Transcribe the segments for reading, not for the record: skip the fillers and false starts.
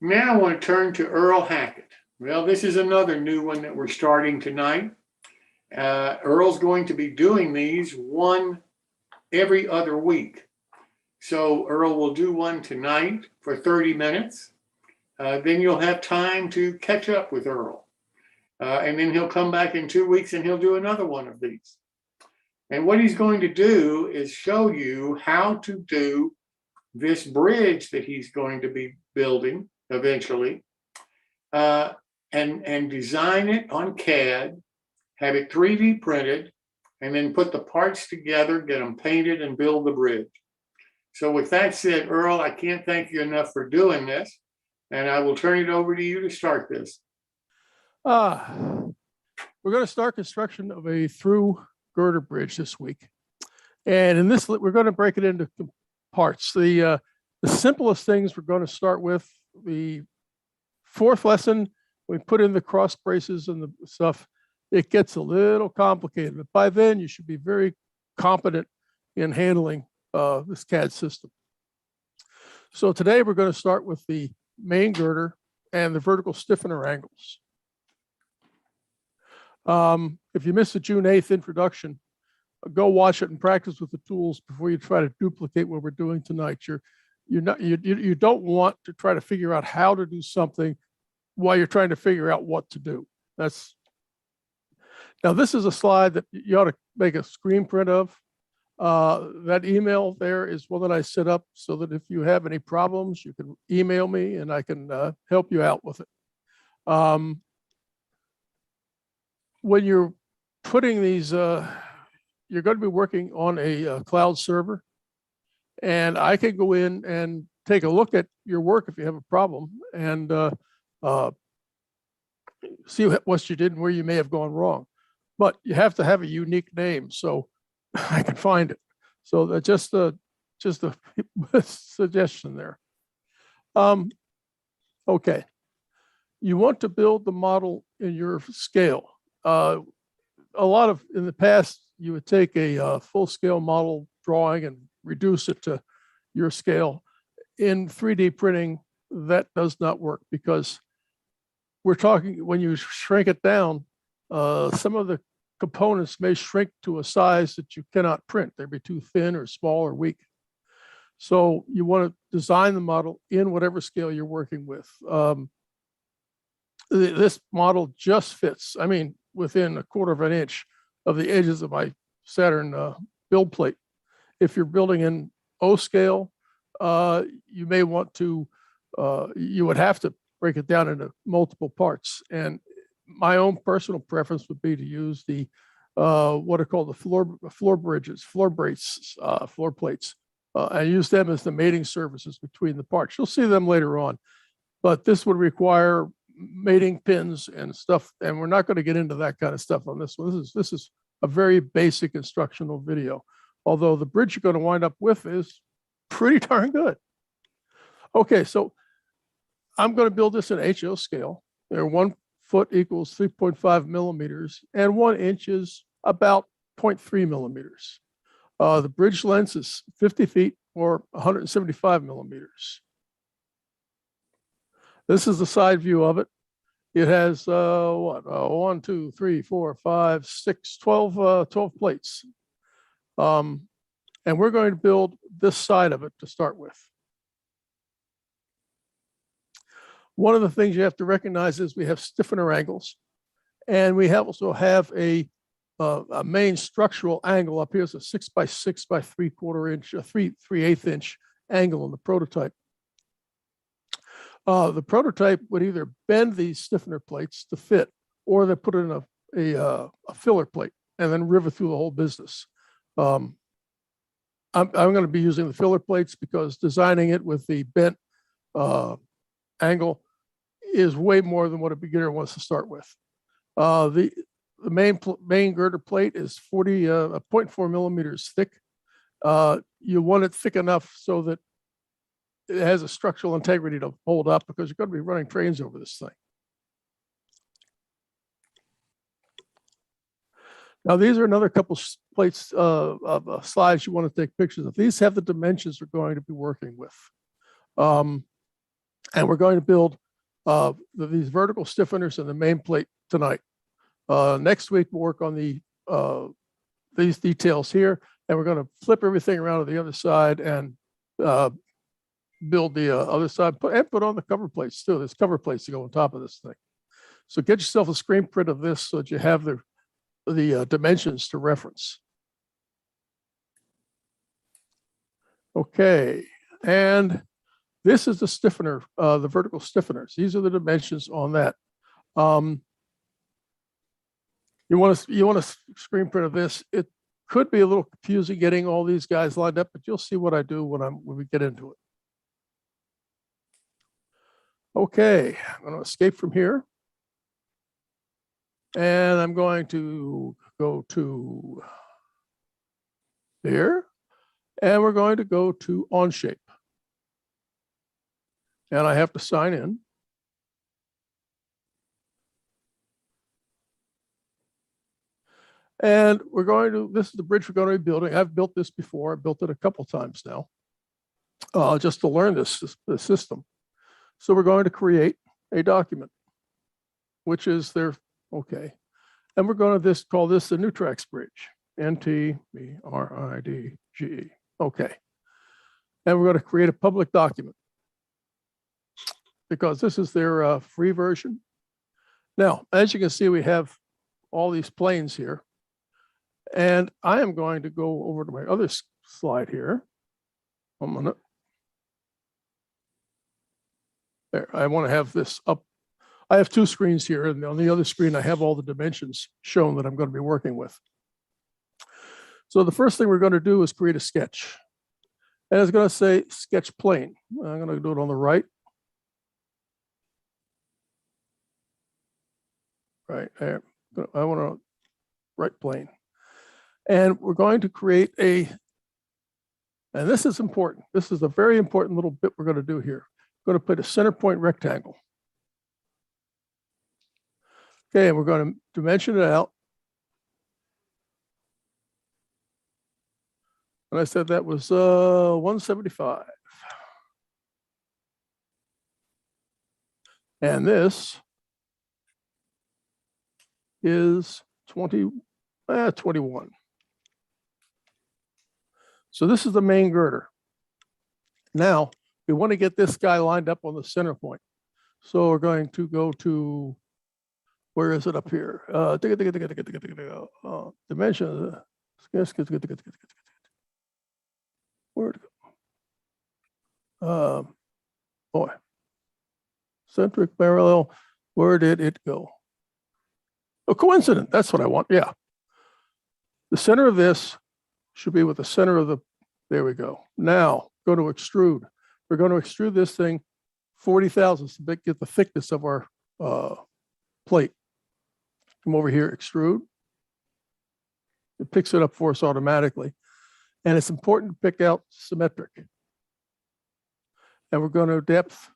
Now I want to turn to Earl Hackett. Well, this is another new one that we're starting tonight. Earl's going to be doing these one every other week. So Earl will do one tonight for 30 minutes. Then you'll have time to catch up with Earl. And then he'll come back in 2 weeks and he'll do another one of these. And what he's going to do is show you how to do this bridge that he's going to be building eventually, and design it on CAD, have it 3D printed, and then put the parts together, get them painted, and build the bridge. So with that said, Earl, I can't thank you enough for doing this, and I will turn it over to you to start this. We're going to start construction of a through girder bridge this week. And in this, we're going to break it into parts. The simplest things we're going to start with. The fourth lesson, we put in the cross braces and the stuff. It gets a little complicated, but by then you should be very competent in handling this CAD system. So today we're going to start with the main girder and the vertical stiffener angles. If you missed the June 8th introduction, go watch it and practice with the tools before you try to duplicate what we're doing tonight. You don't want to try to figure out how to do something while you're trying to figure out what to do. Now this is a slide that you ought to make a screen print of. That email there is one that I set up so that if you have any problems, you can email me and I can help you out with it. When you're putting these, you're going to be working on a cloud server, and I can go in and take a look at your work if you have a problem and see what you did and where you may have gone wrong. But you have to have a unique name so I can find it. So that's just a suggestion there. Okay, you want to build the model in your scale. A lot of, in the past, you would take a full-scale model drawing and reduce it to your scale. In 3D printing, that does not work because we're talking, when you shrink it down, some of the components may shrink to a size that you cannot print. They'd be too thin or small or weak. So you want to design the model in whatever scale you're working with. This model just fits, I mean, within 1/4 of an inch of the edges of my Saturn build plate. If you're building in O scale, you may want to, you would have to break it down into multiple parts. And my own personal preference would be to use the, what are called the floor bridges, floor braces, floor plates. I use them as the mating surfaces between the parts. You'll see them later on, but this would require mating pins and stuff, and we're not going to get into that kind of stuff on this one. This is a very basic instructional video, although the bridge you're going to wind up with is pretty darn good. Okay, so I'm going to build this in HO scale. There, 1 foot equals 3.5 millimeters, and 1 inch is about 0.3 millimeters. The bridge length is 50 feet or 175 millimeters. This is the side view of it. It has 1, 2, 3, 4, 5, 6, 12 plates. And we're going to build this side of it to start with. One of the things you have to recognize is we have stiffener angles, and we also have a main structural angle up here. It's a 6 by 6 by 3/4 inch, 3/8 inch angle in the prototype. The prototype would either bend these stiffener plates to fit, or they put in a filler plate and then rivet through the whole business. I'm going to be using the filler plates because designing it with the bent angle is way more than what a beginner wants to start with. The main girder plate is 0.4 millimeters thick. You want it thick enough so that it has a structural integrity to hold up, because you're going to be running trains over this thing. Now, these are another couple plates of slides you want to take pictures of. These have the dimensions we're going to be working with. And we're going to build these vertical stiffeners in the main plate tonight. Next week, we'll work on these details here, and we're going to flip everything around to the other side and build the other side, put on the cover plates too. There's cover plates to go on top of this thing. So get yourself a screen print of this so that you have the dimensions to reference. Okay, and this is the stiffener, the vertical stiffeners. These are the dimensions on that. You want a screen print of this. It could be a little confusing getting all these guys lined up, but you'll see what I do when we get into it. Okay, I'm going to escape from here. And I'm going to go to here. And we're going to go to OnShape. And I have to sign in. And we're going to, this is the bridge we're going to be building. I've built this before. I've built it a couple times now, just to learn this system. So we're going to create a document, which is their, okay. And we're going to call this the Nutrax bridge, NTBRIDGE. Okay. And we're going to create a public document because this is their free version. Now, as you can see, we have all these planes here. And I am going to go over to my other slide here. 1 minute. There, I want to have this up. I have 2 screens here, and on the other screen, I have all the dimensions shown that I'm going to be working with. So the first thing we're going to do is create a sketch. And it's going to say sketch plane. I'm going to do it on the right. Right there. I want to right plane. And we're going to create and this is important. This is a very important little bit we're going to do here. We're going to put a center point rectangle. Okay, and we're going to dimension it out. And I said that was 175. And this is 21. So this is the main girder. Now, we want to get this guy lined up on the center point. So we're going to go to, where is it up here? Dimensions. Where'd it go? Boy. Centric parallel. Where did it go? Oh, coincident. That's what I want. Yeah. The center of this should be with the center of the, there we go. Now, go to extrude. We're going to extrude this thing 40 thousandths to get the thickness of our plate. Come over here, extrude. It picks it up for us automatically. And it's important to pick out symmetric. And we're going to depth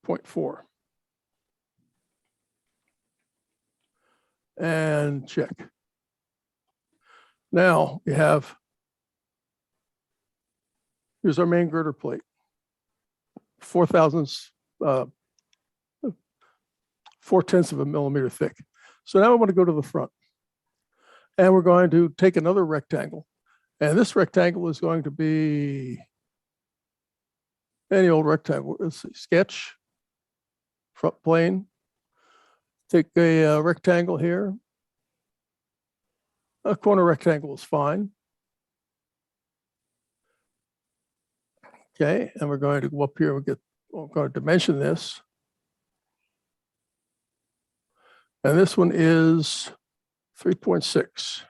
0.4. And check. Now we have, here's our main girder plate, 4 thousandths, 4/10 of a millimeter thick. So now I want to go to the front. And we're going to take another rectangle. And this rectangle is going to be any old rectangle. Let's see, sketch, front plane. Take a rectangle here. A corner rectangle is fine. Okay, and we're going to go up here. We're going to dimension this. And this one is 3.6.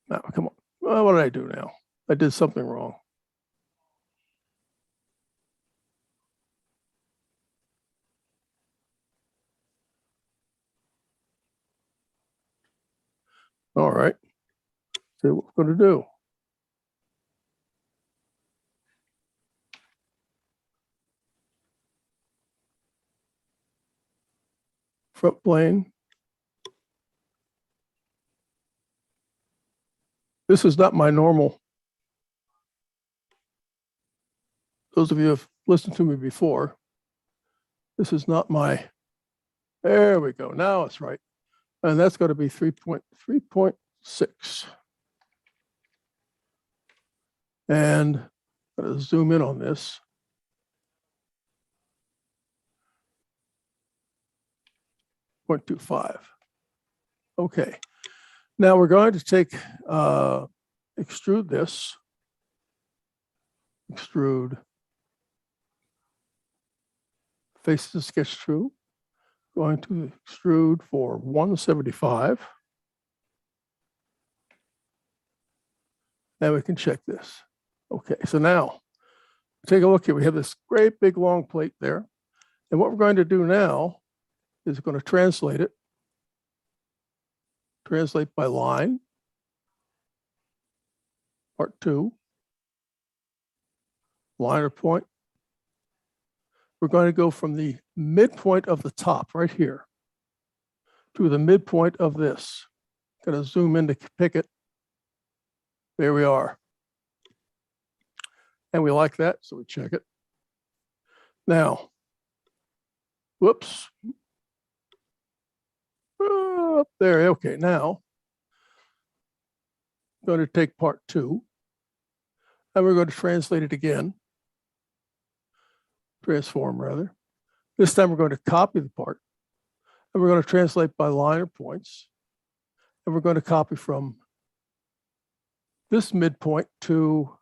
Now, come on. Well, what did I do now? I did something wrong. All right. See what we're going to do. Front plane. This is not my normal those of you who have listened to me before, this is not my, there we go. Now it's right. And that's going to be 3.6. And I'm going to zoom in on this. .25. Okay. Now we're going to take, extrude this. Extrude. Faces the sketch through. Going to extrude for 175. Now we can check this. Okay, so now take a look here. We have this great big long plate there. And what we're going to do now is going to translate it. Translate by line. Part 2. Liner point. We're going to go from the midpoint of the top right here to the midpoint of this. Going to zoom in to pick it. There we are. And we like that, so we check it. Now, whoops. Up there, okay, now, I'm going to take part 2, and we're going to translate it again. Transform, rather. This time we're going to copy the part, and we're going to translate by liner points, and we're going to copy from this midpoint to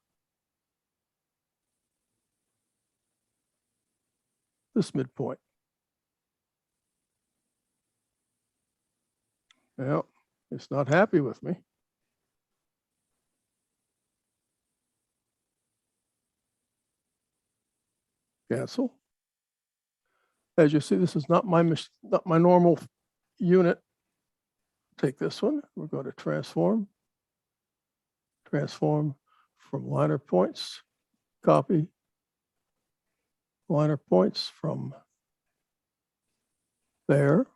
this midpoint. Well, it's not happy with me. Cancel. As you see, this is not my normal unit. Take this one. We're going to transform. Transform from liner points. Copy. Liner points from there.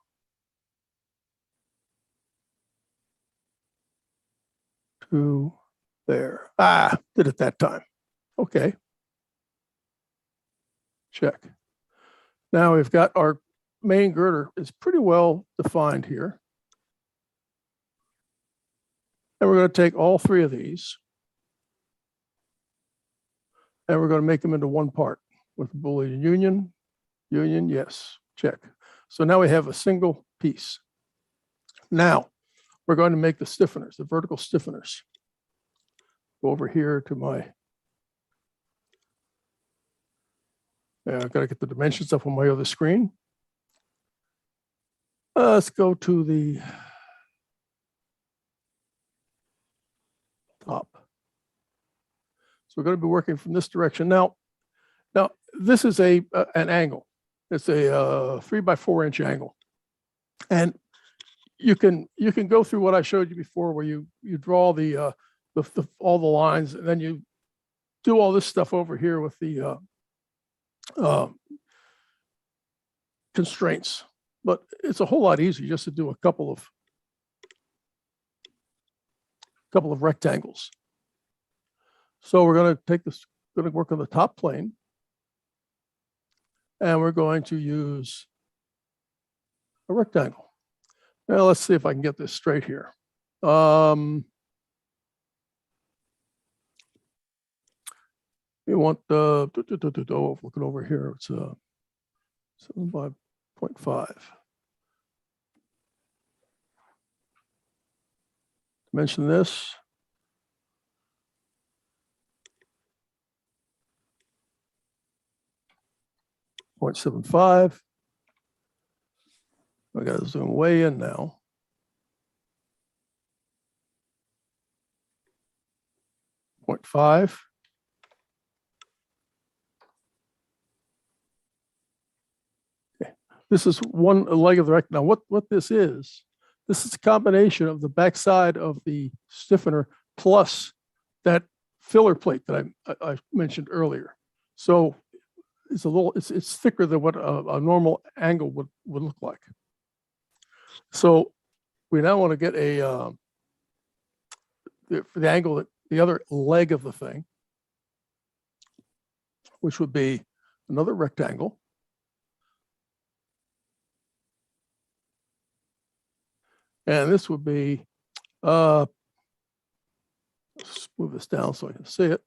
To there. Ah, did it that time. Okay. Check. Now we've got our main girder is pretty well defined here. And we're going to take all 3 of these and we're going to make them into one part with the Boolean union. Union, yes, check. So now we have a single piece. Now we're going to make the stiffeners, the vertical stiffeners. Go over here to my, I've got to get the dimensions up on my other screen. Let's go to the top. So we're going to be working from this direction. Now this is an angle. It's a 3x4 inch angle. And you can go through what I showed you before where you draw all the lines, and then you do all this stuff over here with the constraints. But it's a whole lot easier just to do a couple of rectangles. So we're going to take this, going to work on the top plane, and we're going to use a rectangle. Now let's see if I can get this straight here. We want the, looking over here, it's 7 by 0.5. Mention this. .75. I got to zoom way in now. .5. Okay. This is one leg of the rectangle. Now, what this is a combination of the backside of the stiffener plus that filler plate that I mentioned earlier. So it's thicker than what a normal angle would look like. So we now want to get for the angle, the other leg of the thing. which would be another rectangle. And this would be, let's move this down so I can see it.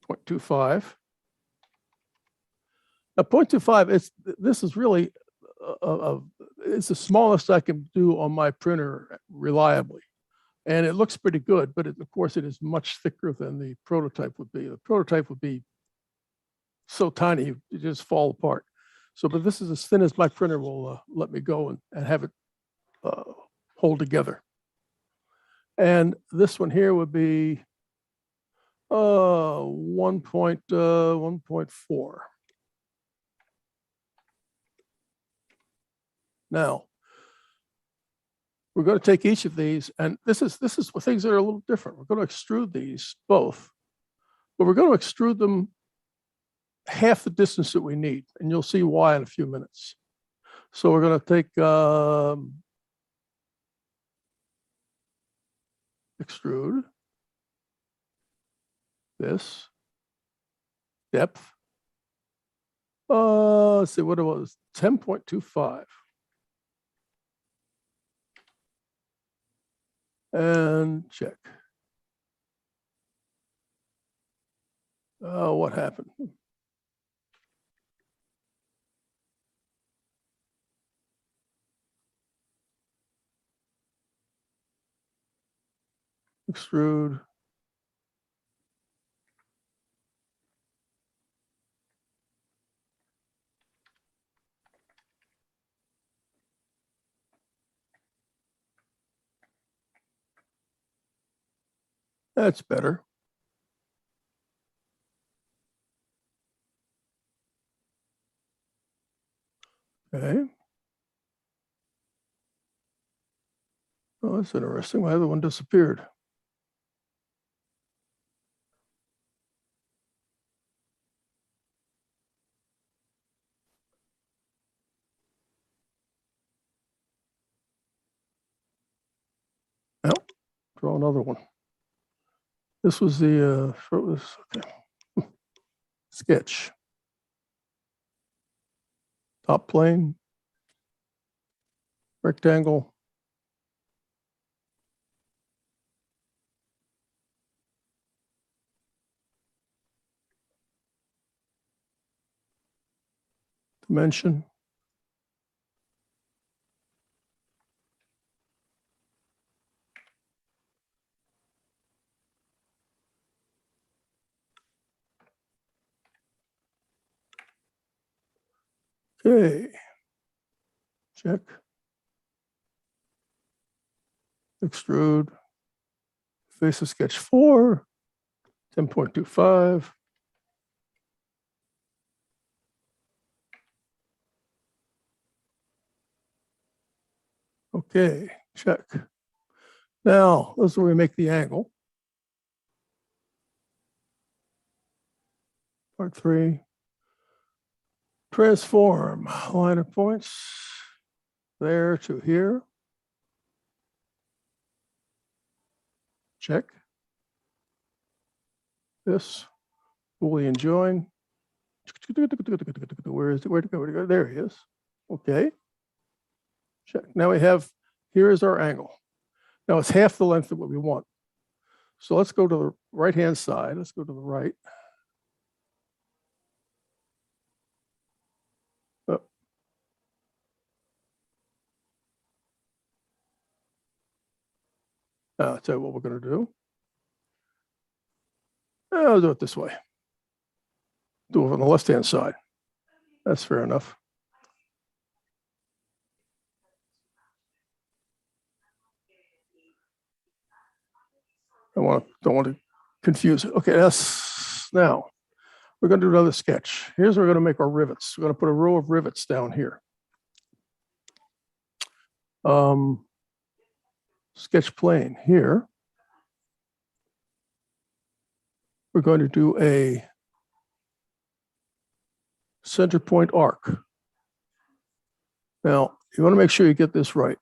0.25. Now 0.25, this is really, it's the smallest I can do on my printer reliably. And it looks pretty good, but of course it is much thicker than the prototype would be. The prototype would be so tiny, you just fall apart. So, but this is as thin as my printer will let me go and have it hold together. And this one here would be 1.4. Now, we're going to take each of these, and this is things that are a little different. We're going to extrude these both, but we're going to extrude them half the distance that we need, and you'll see why in a few minutes. So we're going to take extrude this depth. Let's see what it was, 10.25. And check. What happened? Extrude. That's better. Okay. Oh, that's interesting. My other one disappeared. Well, draw another one. This was the okay. Sketch. Top plane. Rectangle. Dimension. Okay. Check. Extrude. Face of sketch 4. 10.25. Okay, check. Now, this is where we make the angle. Part 3. Transform line of points there to here. Check. This Boolean join. Where is it? Where'd it go? Where'd it go? There he is. Okay. Check. Now we have, here is our angle. Now it's half the length of what we want. So let's go to the right-hand side. Let's go to the right. Oh. I'll tell you what we're going to do. I'll do it this way. Do it on the left-hand side. That's fair enough. Don't want to confuse it. Okay, that's now we're going to do another sketch. Here's where we're going to make our rivets. We're going to put a row of rivets down here. Sketch plane here. We're going to do a center point arc. Now, you want to make sure you get this right.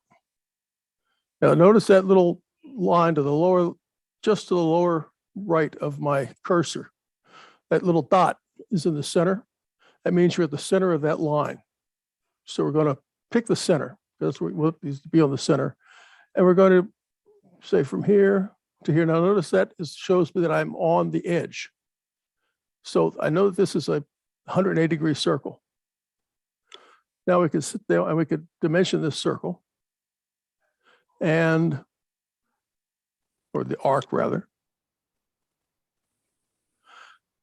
Now, notice that little line to the lower just to the lower right of my cursor. That little dot is in the center. That means you're at the center of that line. So we're going to pick the center. That's what needs to be on the center. And we're going to say from here to here. Now notice that shows me that I'm on the edge. So I know that this is a 180-degree circle. Now we can sit there and we could dimension this circle or the arc rather.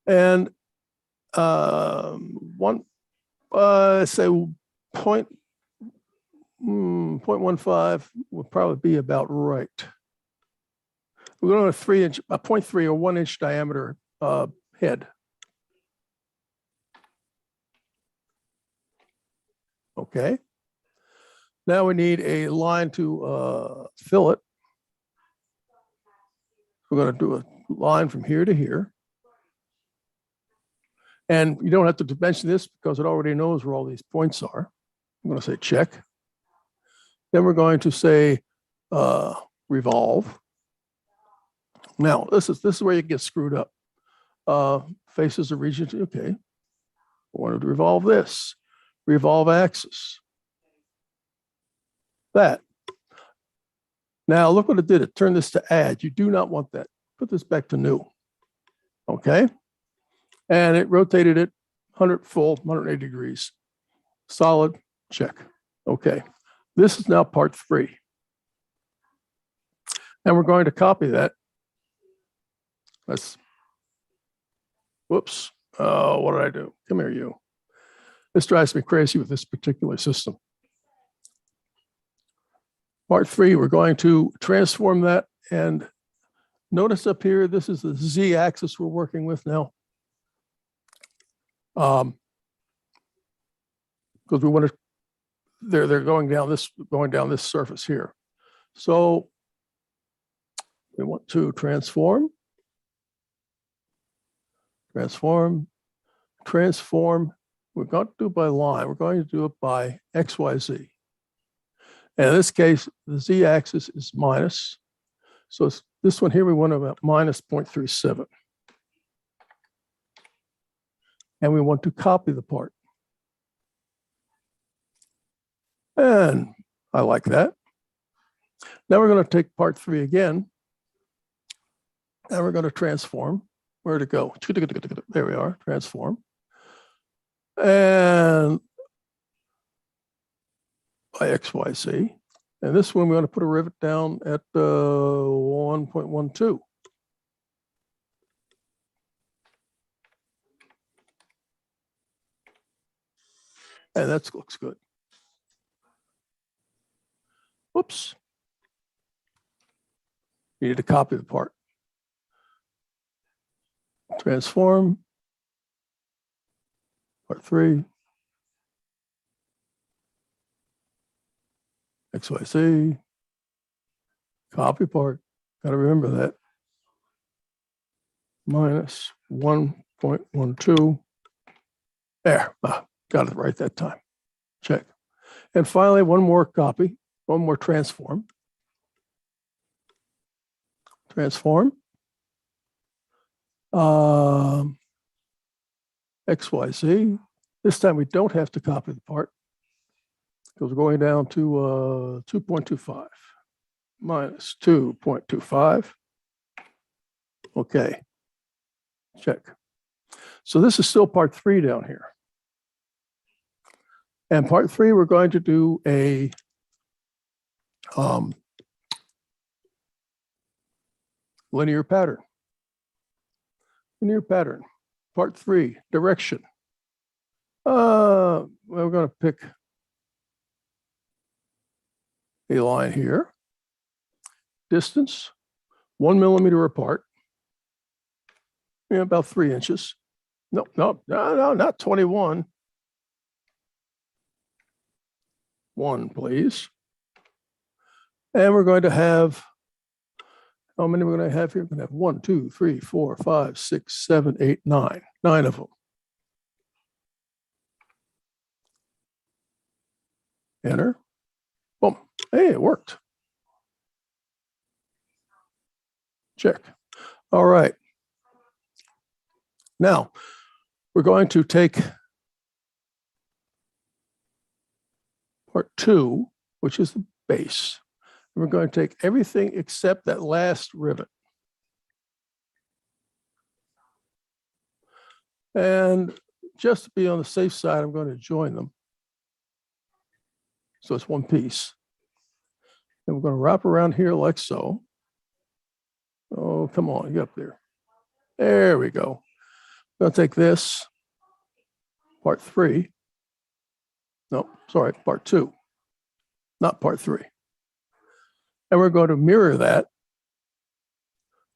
And say 0.15 would probably be about right. We're going to a 0.3 or 1 inch diameter head. Okay. Now we need a line to fill it. We're going to do a line from here to here. And you don't have to dimension this because it already knows where all these points are. I'm going to say check. Then we're going to say revolve. Now, this is where you get screwed up. Faces of region, okay. I wanted to revolve this. Revolve axis. That. Now, look what it did. It turned this to add. You do not want that. Put this back to new. Okay. And it rotated it 180 degrees. Solid, check. Okay. This is now part 3. And we're going to copy that. Whoops. Oh, what did I do? Come here, you. This drives me crazy with this particular system. Part 3, we're going to transform that. And notice up here, this is the Z-axis we're working with now. Because we want to, they're going down this surface here. So we want to transform. We're going to do it by line. We're going to do it by XYZ. And in this case, the Z-axis is minus. So it's this one here, we want about minus 0.37. And we want to copy the part. And I like that. Now we're going to take part 3 again. And we're going to transform. Where to go? There we are, transform. And by XYZ. And this one, we want to put a rivet down at 1.12. And that looks good. Whoops. Needed to copy the part. Transform. Part 3. XYZ. Copy part. Got to remember that. Minus 1.12. There. Got it right that time. Check. And finally, one more copy. One more transform. Transform. XYZ. This time we don't have to copy the part because we're going down to 2.25 minus 2.25. Okay. Check. So this is still part 3 down here. And part 3, we're going to do a linear pattern. Linear pattern. Part 3, direction. We're going to pick a line here. Distance, 1 millimeter apart. About 3 inches. No, not 21. 1, please. And we're going to have, how many we're going to have here? We're going to have 1, 2, 3, 4, 5, 6, 7, 8, 9. 9 of them. Enter. Boom. Hey, it worked. Check. All right. Now, we're going to take part 2, which is the base. And we're going to take everything except that last rivet. And just to be on the safe side, I'm going to join them. So it's one piece. And we're going to wrap around here like so. Oh, come on, get up there. There we go. I'm going to take this, part 3. No, sorry, part 2, not part 3. And we're going to mirror that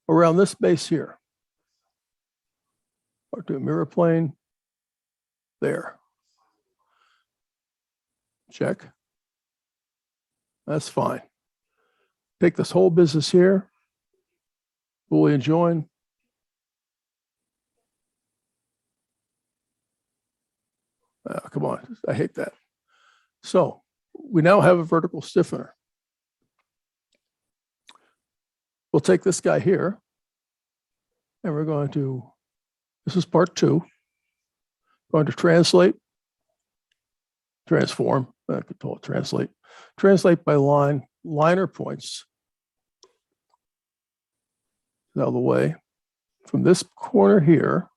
around this base here. Part 2, mirror plane, there. Check. That's fine. Take this whole business here, Boolean join. Come on, I hate that. So we now have a vertical stiffener. We'll take this guy here, and we're going to, this is part 2, going to translate, transform, I could call it translate by line, liner points out of the way from this corner here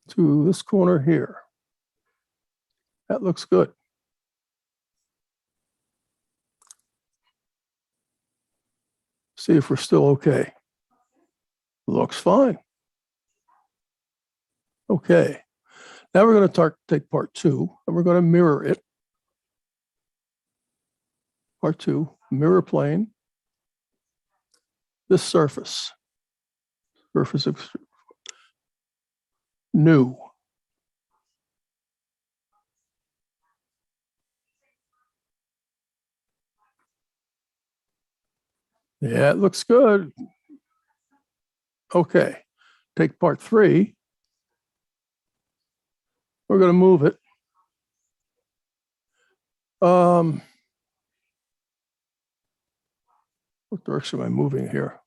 to this corner here. That looks good. See if we're still okay. Looks fine. Okay. Now we're going to take part 2 and we're going to mirror it. Part 2, mirror plane. This surface new. Yeah, it looks good. Okay, take part 3. We're going to move it. What direction am I moving here?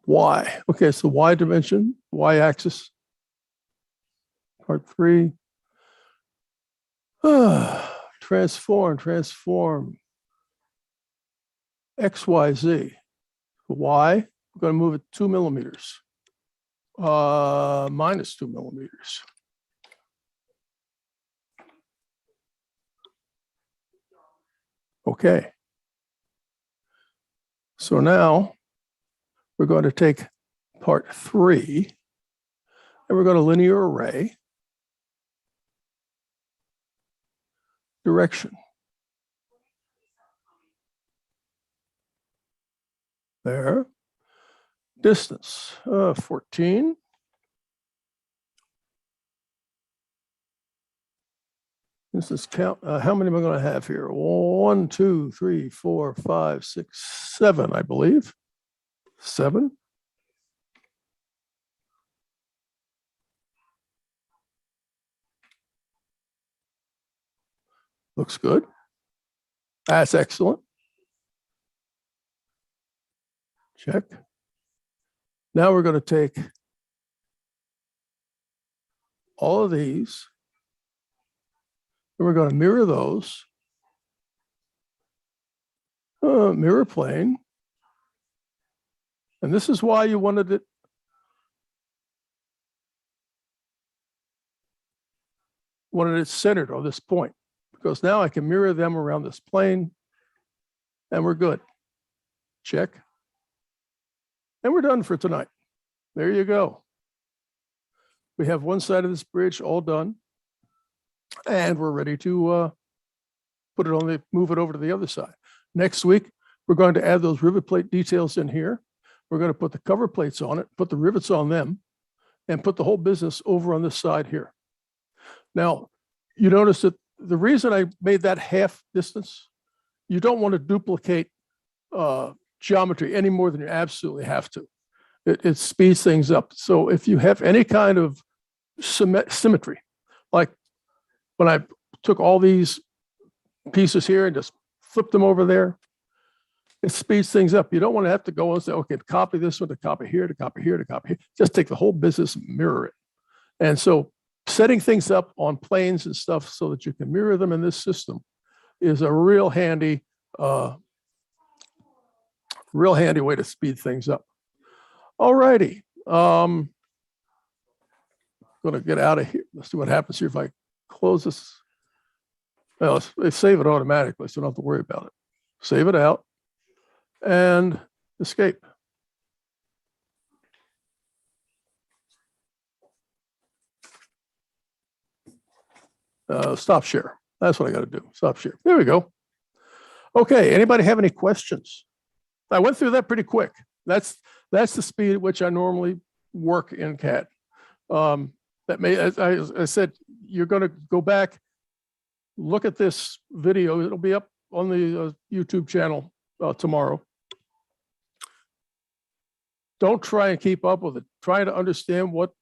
Y. Okay, so Y dimension, Y axis. Part 3. Transform. X, Y, Z. Y, we're going to move it 2 millimeters. Minus 2 millimeters. Okay. So now we're going to take part 3 and we're going to linear array direction. There. Distance, 14. This is count. How many am I going to have here? 1, 2, 3, 4, 5, 6, 7, I believe. 7. Looks good. That's excellent. Check. Now we're going to take all of these and we're going to mirror those. Mirror plane. And this is why you wanted it. Wanted it centered on this point, because now I can mirror them around this plane and we're good. Check. And we're done for tonight. There you go. We have one side of this bridge all done. And we're ready to put it on the, move it over to the other side. Next week, we're going to add those rivet plate details in here. We're going to put the cover plates on it, put the rivets on them, and put the whole business over on this side here. Now, you notice that the reason I made that half distance, you don't want to duplicate geometry any more than you absolutely have to. It speeds things up. So if you have any kind of symmetry, like when I took all these pieces here and just flipped them over there, It speeds things up. You don't want to have to go and say, okay, copy this one to copy here, to copy here, to copy here. Just take the whole business and mirror it. And so setting things up on planes and stuff so that you can mirror them in this system is a real handy way to speed things up. All righty. Going to get out of here. Let's see what happens here if I close this. Well, they save it automatically, so don't have to worry about it. Save it out and escape. Stop share. That's what I got to do. Stop share. There we go. Okay. Anybody have any questions? I went through that pretty quick. That's the speed at which I normally work in CAD. That may, as I said, you're going to go back, look at this video. It'll be up on the YouTube channel tomorrow. Don't try and keep up with it. Try to understand what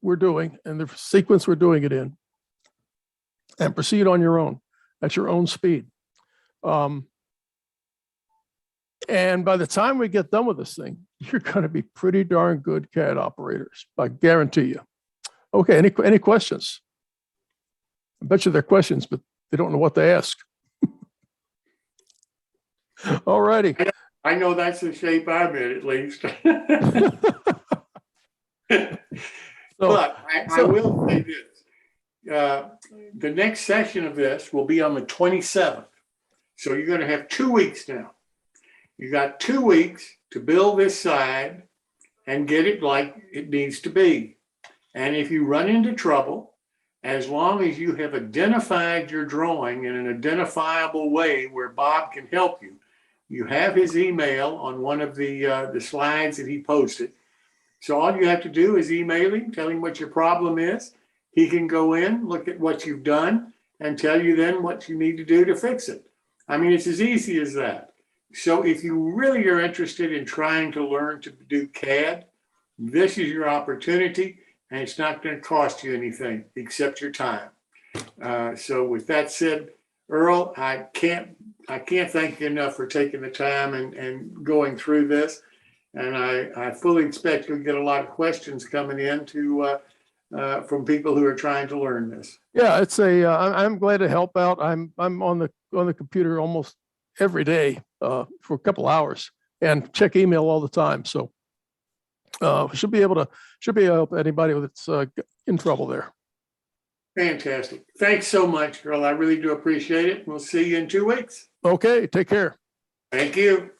we're doing and the sequence we're doing it in, and proceed on your own at your own speed. And by the time we get done with this thing, you're going to be pretty darn good CAD operators. I guarantee you. Okay, any questions? I bet you there are questions, but they don't know what to ask. All righty. I know that's the shape I'm in, at least. But I will say this. The next session of this will be on the 27th. So you're going to have 2 weeks now. You got 2 weeks to build this side and get it like it needs to be. And if you run into trouble, as long as you have identified your drawing in an identifiable way where Bob can help you, you have his email on one of the slides that he posted. So all you have to do is email him, tell him what your problem is. He can go in, look at what you've done, and tell you then what you need to do to fix it. I mean, it's as easy as that. So if you really are interested in trying to learn to do CAD, this is your opportunity, and it's not going to cost you anything except your time. So with that said, Earl, I can't thank you enough for taking the time and going through this. And I fully expect you'll get a lot of questions coming in from people who are trying to learn this. Yeah, it's I'm glad to help out. I'm on the computer almost every day for a couple hours and check email all the time. So should be able to help anybody that's in trouble there. Fantastic. Thanks so much, Earl. I really do appreciate it. We'll see you in 2 weeks. Okay, take care. Thank you.